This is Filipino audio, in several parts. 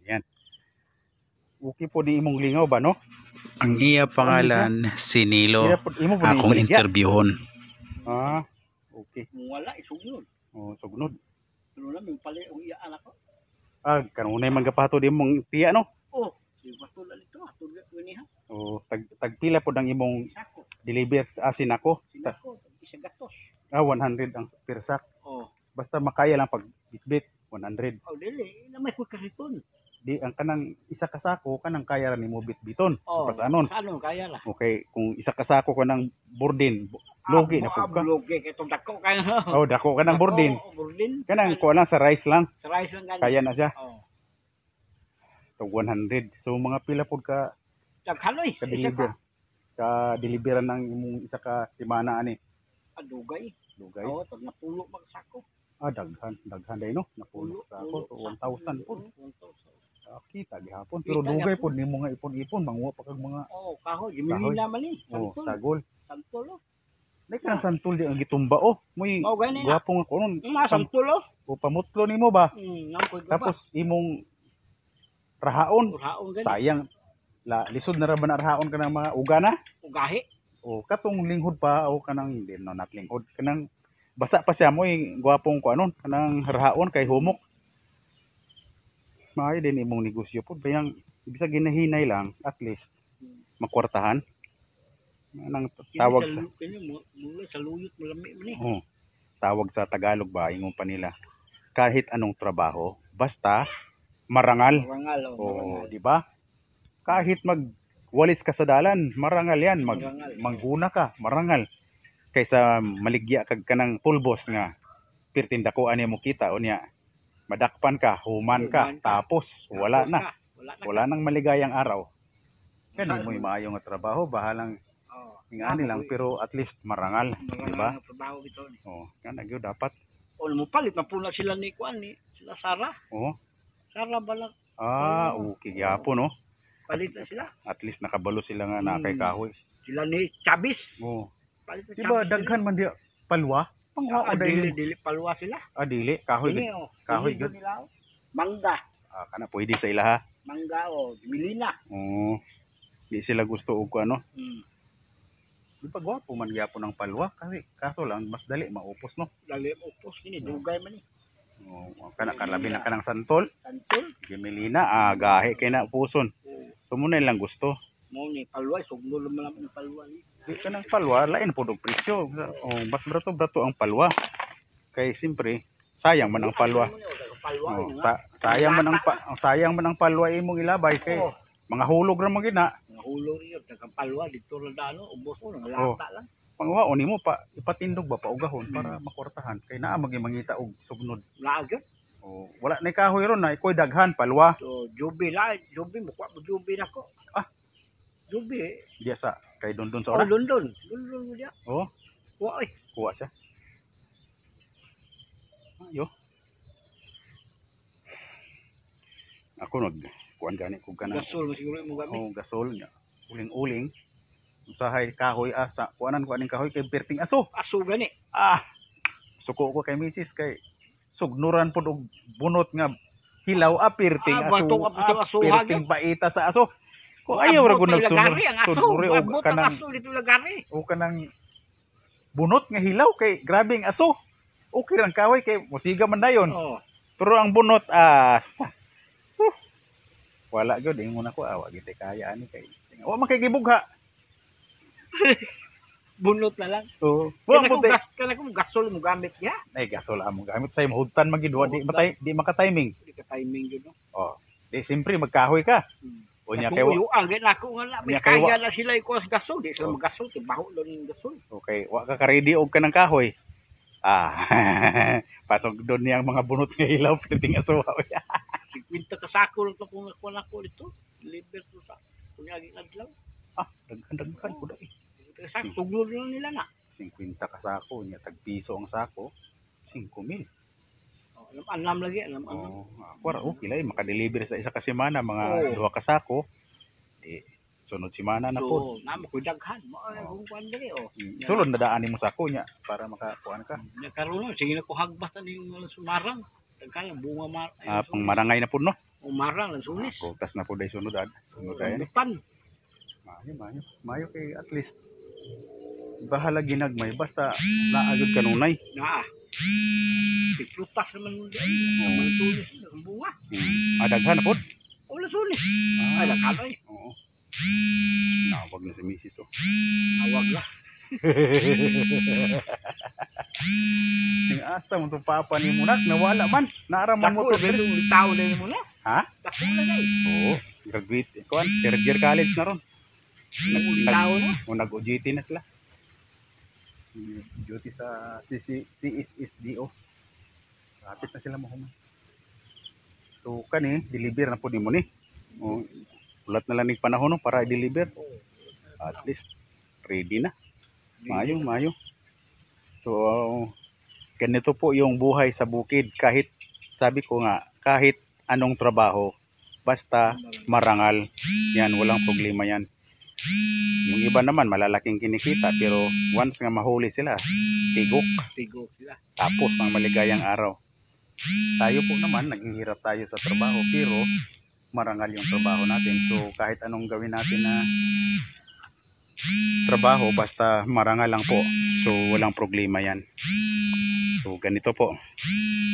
Yan. Okay po ni imong lingaw ba, no? Ang iya pangalan, si Nilo. Imo po ni Akong ibaligya. interviewon. Ah, okay. Wala, isugnod. Oh, sugnod. Ano na, may pala yung iyaan ako. Ah, kanunay man gapato di mong tiya, no? Oh, yung patulan ito, patulan ko niya. Oh, tagpila po ang imong Sako, deliver asin ako. sinako, isa gatos. 100 ang per sack. Oh, Basta makaya lang pag bitbit 100. oh, dili, na may pagkariton. Di ang kanang isa ka sako kanang kaya ra nimo bitbiton. Oh, Pas anon. ano, kaya la. Okay, kung isa ka sako kanang burdin, logi na pud ka. Logi, kaya itong dako kaya. Oh, dako kanang burdin. Oh, burdin. Kanang kuha lang sa rice lang. Sa rice lang ganyan. Kaya na siya. Oh, So 100. So mga pila pud ka daghanoy. Isa deliver. ka. Ka deliveran ng imong isa ka semana ani. Adugay. Dugay. Oh, tag napulo magsako. Ah, daghan day no. Napulo sa ako to 1,000 pud. 1,000. Kita gihapon pero dugay pud nimo nga ipon-ipon manguha pa kag mga Oh, kahoy, gimilina man ni. oh, Santol. sagol. Santol. Oh. Nay kanang santol di ang gitumba oh. Muy Oh, gani na. gwapong ako nun. Santol. Oh. O pamutlo nimo ba? Nangkoy ko ba? Tapos imong rahaon. Urhaon gani. Sayang lisod na ra ba na rahaon ka ng mga uga na? Ugahi. O katong linghod pa o kanang hindi no not linghod kanang basa pa siya moy gwapong ko anon kanang rahaon kay humok. Maayo din imong negosyo pud bayang bisa ginahinay lang at least makwartahan. Nang tawag sa mula sa luyot malami man ni. oh, tawag sa Tagalog ba ingon pa nila kahit anong trabaho basta marangal. Marangal. Oh, di ba? Kahit magwalis ka sa dalan, marangal yan. Mangguna ka, marangal. Kaysa maligya kag kanang pulbos nga pirtindakuan niya mo kita o niya madakpan ka, human ka, tapos wala na. Wala nang maligayang araw. Kani mo maayo nga trabaho, bahalang ingani lang pero at least marangal, di ba? Trabaho bitaw ni. Oh, kana gyud dapat. O mo palit na pula sila ni kuan ni sila Sara. Oh. Sara balak Ah, okay gyapon no. palit na sila. At least nakabalo sila nga na kay kahoy. Sila ni Chabis. Oh. Palit na Di ba Chabis daghan man di palwa? Pangwa o dili. dili palwa sila. Ah, dili kahoy Dili, gud. oh. Kahoy Dili gud. nila, oh. Mangga. Ah, kana pwede sa ila ha. Mangga o milina. Oh. Di sila gusto og ano. Mm. Di pa gwapo man gyapon ng palwa kasi kaso lang mas dali maupos no. Dali mo upos kini dugay man ni. Oh, kana kalabi na kanang santol, Santol. gimilina, gahe kay na puson. Sumunay lang gusto. Mo ni palwa sugno man lang ang palwa ni. Di kanang palwa lain pod og presyo. Oh, mas brato-brato ang palwa. Kay simpre sayang man ang palwa. Oh, sayang man ang palwa imong ilabay kay mga hulog ra mo gina. Hulog niyo taga palwa dito ra dano ubos mo nga Oh. lata lang. Pangwaon nimo pa ipatindog ba paugahon para makwartahan kay naa mangita og sugnod. Laagad. Oh, wala na kahoy ron na ikoy daghan palwa. So jubi mo kwa mo jubi nako. Ah. Jubi. Diya sa kay Dondon sa Oh, ora. London. London mo dia. Oh, Wa oy. kuha siya. Ayo. Ako kuan gani kog kanang Gasol mo siguro mo gamit. oh, gasol nya. Uling-uling. Usahay kahoy asa kuanan ko aning kahoy kay perting aso. Aso gani. Ah. Suko ko kay misis kay sugnuran pod og bunot nga hilaw perting bato ka aso perting baita sa aso. Kung ayaw ra gud nagsunod ang aso. sunuri og Abot ang kanang aso dito lagari. o kanang bunot nga hilaw kay grabe ang aso. Okay lang kahoy kay musiga man dayon. Oh. Pero ang bunot wala gyud ingon ako awa gid kaya ani kay. Wa man kay gibugha. Bunot na lang. So, wa mo Kana ko gasol mo gamit ya. ay gasol among gamit say mahugtan man gid di maka-timing. Di ka timing gyud no. Oh, di simpre magkahoy ka. Unya kay Uyo ang nako nga na may Unya kay kaya na sila ikos gasol, di sila magasol kay baho lang ning gasol. okay, wa ka ready og kanang kahoy. Pasok doon niyang mga bunot nga hilaw piting aso. 50 ka sako lang to kung ako nako dito. Liber to sa kunya gi adlaw. Daghan ko dai. Sa tuglo lang nila na. 50 ka sako nya tag piso ang sako. 5,000. Alam lagi, alam. Oh, ako ra okay lay maka-deliver sa isa ka semana mga duha ka sako. Di sunod semana na pod. So, namo ko daghan. Mo kung kuan diri oh. Sulod na daan nimo sako nya para makakuan ka. Nakaroon sige na ko hagbatan ning sumarang. Daghan bunga mar. Pang marangay na pod no. Umarang ang sunis. Kutas na po dahil sunod ad. Sunod tayo ni. Depan. Mayo kay at least bahala ginagmay basta naagad kanunay. Na. Piplutas naman mo dyan. Ang sunis. Ang bunga. Adaghan na po. Wala sunis. Ay, nakaloy. Oo. Nawag na si Mrs. Oh. Awag lang. Sing asa mo itong papa ni Munak, nawala man. Naaraman mo Dako, to. ganun tao na yun mo na. Ha? Dako na dahil. Oo. Graduate. Kuan, third year college na ron. Tao na. O nag-OJT na sila. Duty sa CSSDO. Kapit na sila mo. So kani, deliver na po ni mo ni. O, ulat na lang ng panahon no, para i-deliver. At least, ready na. Mayo. So, ganito po yung buhay sa bukid. Kahit, sabi ko nga, kahit anong trabaho, basta marangal. Yan, walang problema yan. Yung iba naman, malalaking kinikita. Pero once nga mahuli sila, tigok. Tigo sila. Tapos ang maligayang araw. Tayo po naman, naghihirap tayo sa trabaho. Pero, marangal yung trabaho natin. So, kahit anong gawin natin na trabaho, basta marangal lang po. So, walang problema yan. So, ganito po.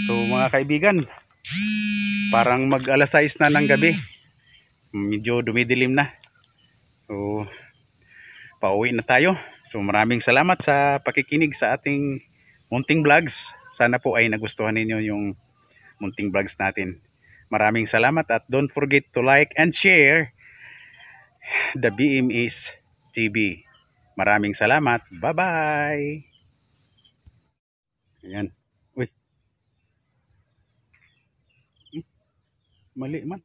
So, mga kaibigan, parang mag alas 6 na ng gabi. Medyo dumidilim na. So, pauwi na tayo. So, maraming salamat sa pakikinig sa ating munting vlogs. Sana po ay nagustuhan ninyo yung munting vlogs natin. Maraming salamat at don't forget to like and share the BMS TV. Maraming salamat. Bye-bye. Ayan. Uy. Mali man.